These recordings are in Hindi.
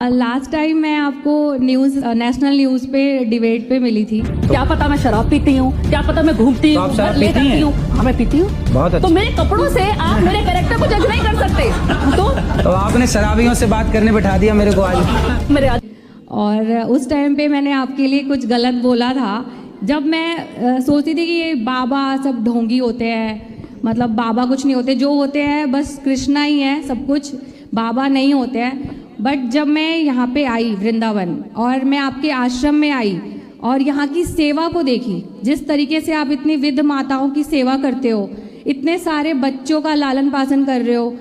लास्ट टाइम मैं आपको नेशनल न्यूज़ पे डिबेट पे मिली थी। क्या पता मैं शराब पीती हूँ, क्या पता मैं घूमती तो हूँ, आप शराब ले पीती जाती हैं? हूँ। हाँ मैं पीती हूँ। बहुत अच्छा। तो मेरे कपड़ों से आप मेरे कैरेक्टर को जज नहीं कर सकते। तो आपने शराबियों से बात करने बैठा दिया मेरे को आज। मेरे आज और उस टाइम पे मैंने आपके लिए कुछ गलत बोला था। जब मैं सोचती थी कि ये बाबा सब ढोंगी होते हैं, मतलब बाबा कुछ नहीं होते, जो होते हैं बस कृष्णा ही है सब कुछ, बाबा नहीं होते हैं। बट जब मैं यहाँ पे आई वृंदावन और मैं आपके आश्रम में आई और यहाँ की सेवा को देखी, जिस तरीके से आप इतनी विध माताओं की सेवा करते हो, इतने सारे बच्चों का लालन पालन कर रहे हो,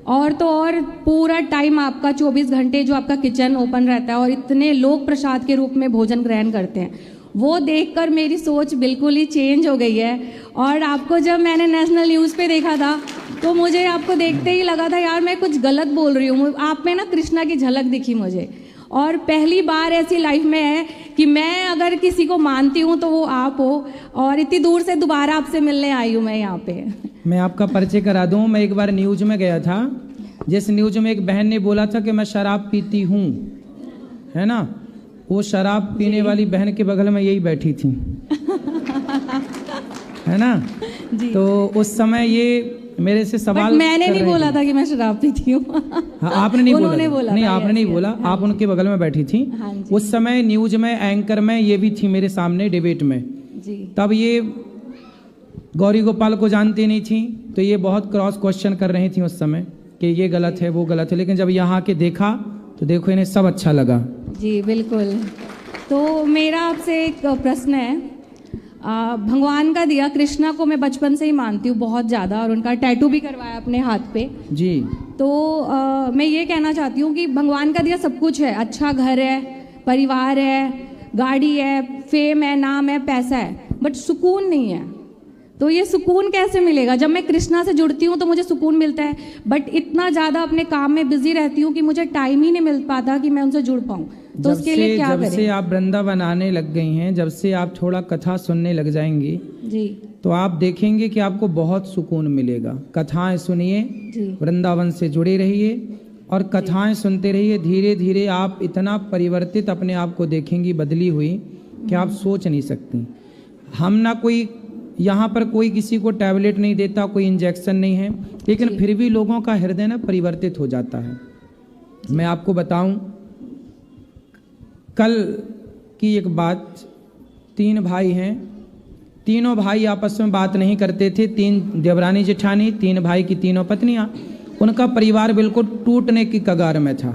और तो और पूरा टाइम आपका 24 घंटे जो आपका किचन ओपन रहता है और इतने लोग प्रसाद के रूप में भोजन ग्रहण करते हैं, वो देखकर मेरी सोच बिल्कुल ही चेंज हो गई है। और आपको जब मैंने नेशनल न्यूज़ पे देखा था तो मुझे आपको देखते ही लगा था यार मैं कुछ गलत बोल रही हूँ। आप में ना कृष्णा की झलक दिखी मुझे, और पहली बार ऐसी लाइफ में है कि मैं अगर किसी को मानती हूँ तो वो आप हो, और इतनी दूर से दोबारा आपसे मिलने आई हूँ मैं यहाँ पे। मैं आपका परिचय करा दूं। मैं एक बार न्यूज में गया था, जिस न्यूज में एक बहन ने बोला था कि मैं शराब पीती हूँ, है ना, वो शराब पीने वाली बहन के बगल में यही बैठी थी है ना जी। तो उस समय ये मेरे से सवाल मैंने कर नहीं रही बोला थी। था कि मैं शराब पीती हूँ। हाँ, आपने नहीं उन्होंने बोला, बोला नहीं था, आपने yes, नहीं yes, बोला, हाँ आप उनके बगल में बैठी थी। हाँ जी। उस समय न्यूज में एंकर में ये भी थी मेरे सामने डिबेट में। जी। तब ये गौरी गोपाल को जानती नहीं थी, तो ये बहुत क्रॉस क्वेश्चन कर रही थी उस समय कि ये गलत है वो गलत है, लेकिन जब यहाँ आके देखा तो देखो इन्हें सब अच्छा लगा। जी बिल्कुल। तो मेरा आपसे एक प्रश्न है। भगवान का दिया, कृष्णा को मैं बचपन से ही मानती हूँ बहुत ज़्यादा, और उनका टैटू भी करवाया अपने हाथ पे। जी। तो मैं ये कहना चाहती हूँ कि भगवान का दिया सब कुछ है, अच्छा घर है, परिवार है, गाड़ी है, फेम है, नाम है, पैसा है, बट सुकून नहीं है। तो ये सुकून कैसे मिलेगा? जब मैं कृष्णा से जुड़ती हूँ तो मुझे सुकून मिलता है, बट इतना ज़्यादा अपने काम में बिजी रहती हूँ कि मुझे टाइम ही नहीं मिल पाता कि मैं उनसे जुड़ पाऊँ। तो उसके लिए क्या जब करें? से आप वृंदावन आने लग गई हैं, जब से आप थोड़ा कथा सुनने लग जाएंगी जी। तो आप देखेंगे कि आपको बहुत सुकून मिलेगा। कथाएं सुनिए, जी। वृंदावन से जुड़े रहिए और कथाएं सुनते रहिए। धीरे धीरे आप इतना परिवर्तित अपने आप को देखेंगी, बदली हुई, कि आप सोच नहीं सकती। हम ना कोई यहाँ पर कोई किसी को टैबलेट नहीं देता, कोई इंजेक्शन नहीं है, लेकिन फिर भी लोगों का हृदय ना परिवर्तित हो जाता है। मैं आपको बताऊं, कल की एक बात, 3 भाई हैं, तीनों भाई आपस में बात नहीं करते थे। 3 देवरानी जेठानी, 3 भाई की तीनों पत्नियां, उनका परिवार बिल्कुल टूटने की कगार में था।